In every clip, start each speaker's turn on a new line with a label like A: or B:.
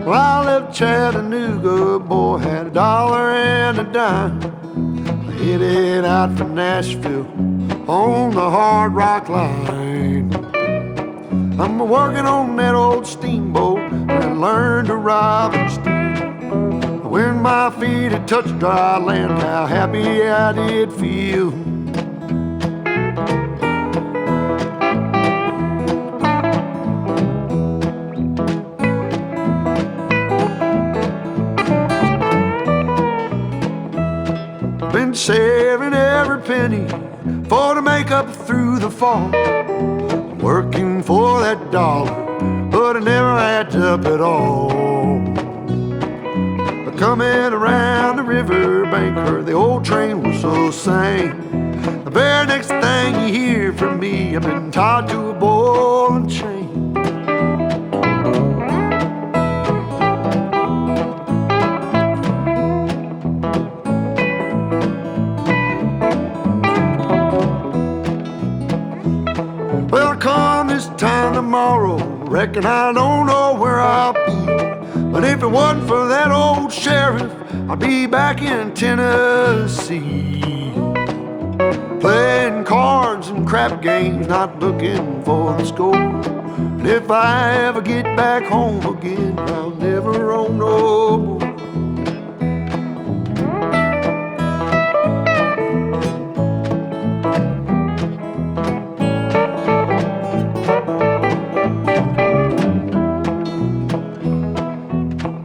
A: Well, I left Chattanooga, boy, had $1 and a dime. Headed out for Nashville on the Hard Rock Line. I'm working on that old steamboat and I learned to rob and steal. When my feet had touched dry land, how happy I did feel. Been saving every penny for to make up through the fall. Working for that dollar, but it never adds up at all. Coming around the riverbank, heard the old train whistle sing. The very next thing you hear from me, I've been tied to a ball and chain. Well, come this time tomorrow, reckon I don't know where I'll be. But if it wasn't for that old sheriff, I'd be back in Tennessee, playing cards and crap games, not looking for the score. And if I ever get back home again, I'll never roam no more.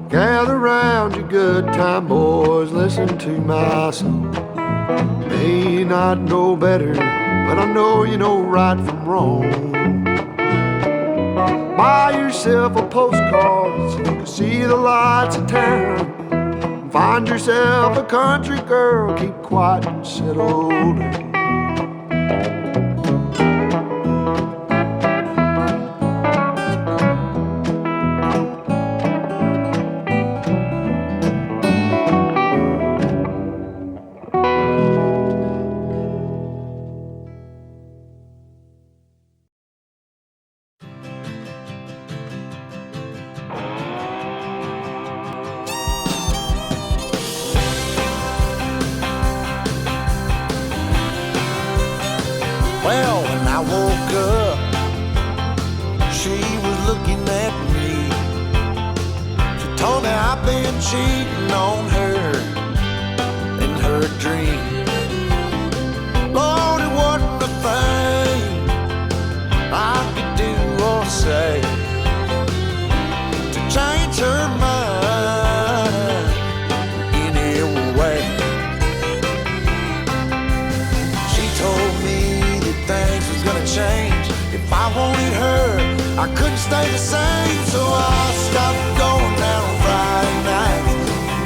A: Gather round, you good time boys, listen to my song. May not know better, but I know you know right from wrong. Buy yourself a postcard so you can see the lights of town. Find yourself a country girl, keep quiet and settle down.
B: Well, when I woke up, she was looking at me. She told me I've been cheating on her in her dream. Lord, it wasn't a thing I could do or say to change her mind any way. She told me things was gonna change. If I wanted her, I couldn't stay the same. So I stopped going out on Friday nights.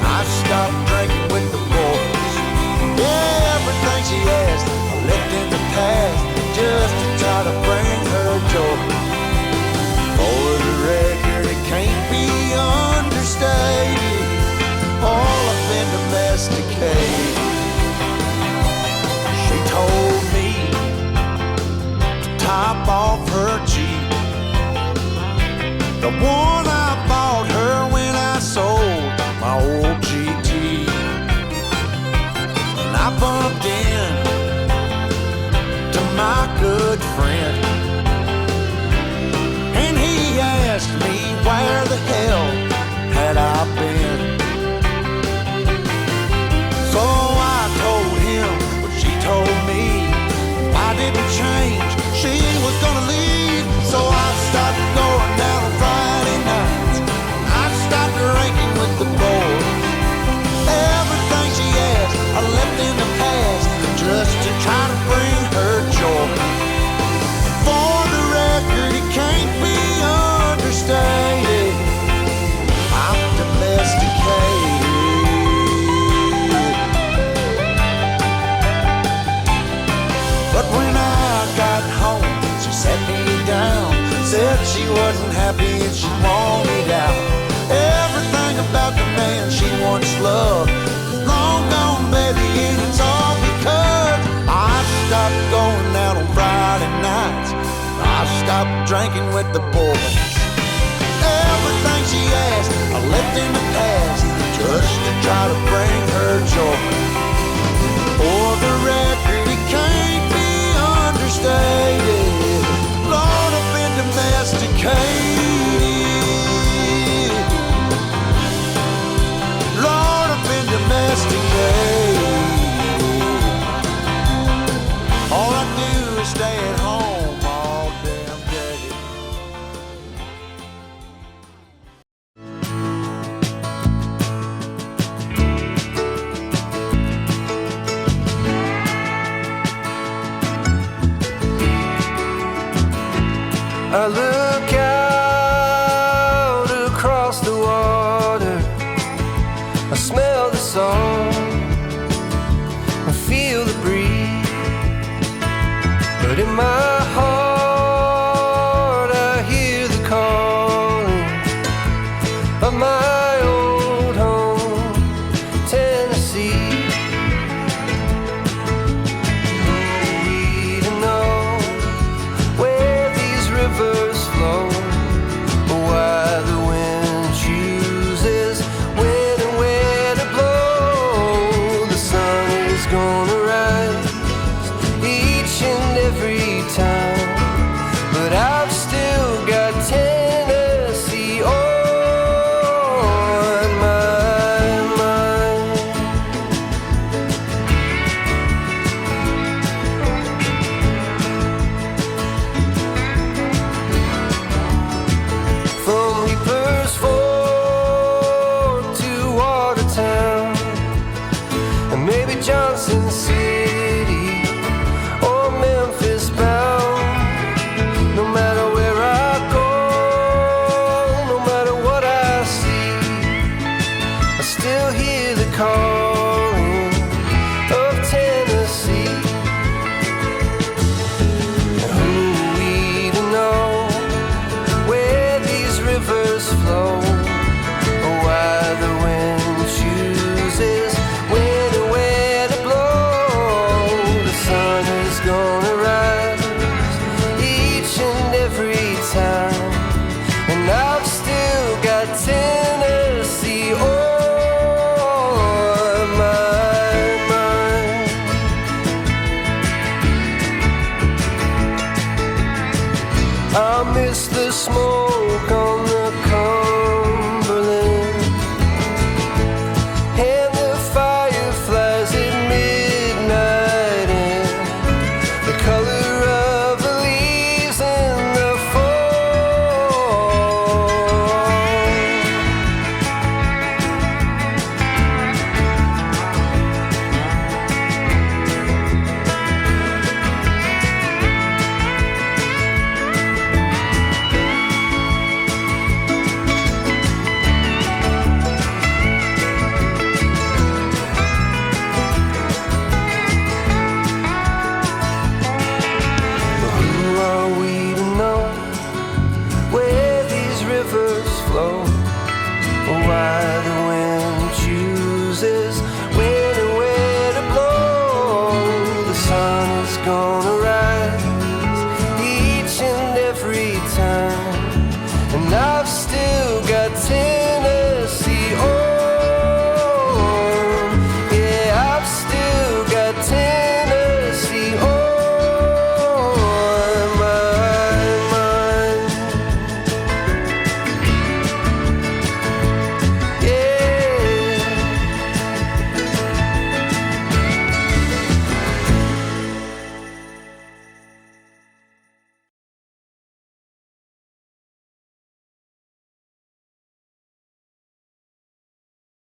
B: I stopped drinking with the boys. Yeah, everything she asked, I left in the past just to try to bring her joy. For the record, it can't be understated. All I've been domesticated. She told me top off her Jeep, the one I bought her when I sold my old GT. And I bumped in to my good friend, and he asked me where the hell had I been. So I told him what she told me. I didn't change, she was gonna leave. So I stopped going down on Friday nights. I stopped drinking with the boys. Everything she asked, I left in the past just to try to bring her joy. For the record, it can't be understated. I'm domesticated. But when I got home, she sat me down, said she wasn't happy and she wanted out. Everything about the man she once loved is long gone, baby, and it's all because I stopped going out on Friday nights. I stopped drinking with the boys. Everything she asked, I in the past just to try to bring her joy. For the record, it can't be understated. Lord, I've been domesticated. Lord, I've been domesticated. All I do is stay at home all damn day.
C: I look out across the water, I smell the salt and feel the breeze, but in my heart I hear the calling of my old home, Tennessee. We don't know where these rivers flow, or why the wind chooses when and where to blow. The sun is gonna rise each and every time, but I've still got Tennessee on my mind. From Reaper's Fork to Watertown, and maybe Johnson City or Memphis bound. No matter where I go, no matter what I see, I still hear the calling of Tennessee. And who we to know where these rivers flow, or why the wind chooses when and where to blow. The sun is gonna rise each and every time, and I've still got Tennessee on my mind. I miss the smoke on the Cumberland and the fireflies at midnight, and the color of the leaves in the fall. Who are we to know where these rivers flow, or why the wind chooses